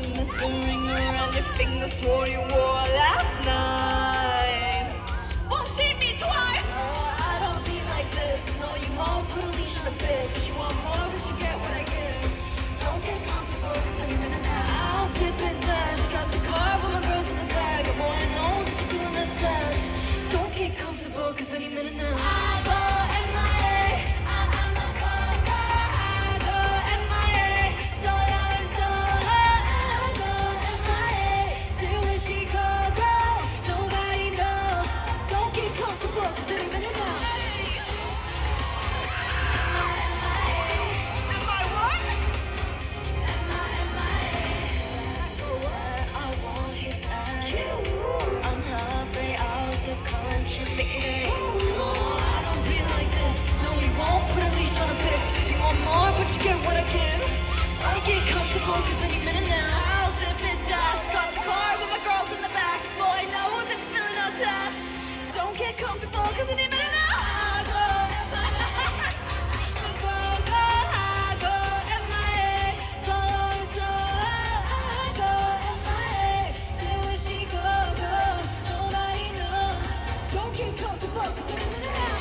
the missing ring around your finger, swore you wore last night. Won't see me twice. Oh, I don't be like this. No, you won't put a leash on a bitch. You want more, but you get what I give. Don't get comfortable, cause any minute now I'll dip and dash. Got the car with my girls in the bag. Boy, I know that you're feeling attached. Don't get comfortable, cause any minute now I go MIA. I'm a go-go. I go MIA. So low, so high. I go MIA. See where she go. Nobody knows. Don't get comfortable, cause any minute now but you get what I give. Don't get comfortable, cause any minute now I'll dip and dash. Got the car with my girls in the back. Boy, I know that you're feeling attached. Don't get comfortable, cause any minute now I go I go MIA. So long, so I go MIA. See where she go. Nobody knows. Don't get comfortable, cause any minute now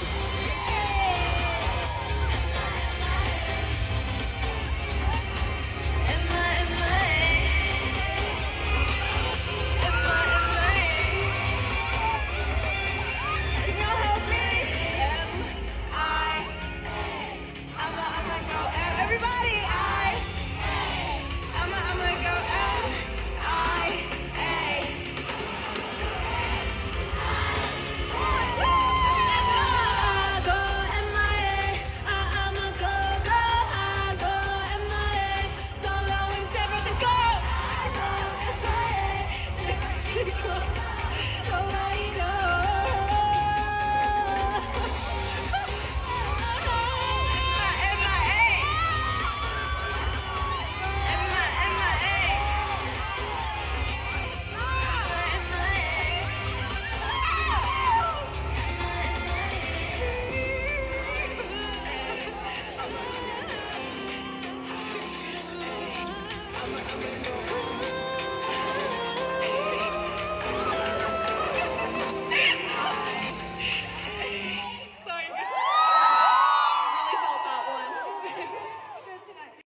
I'm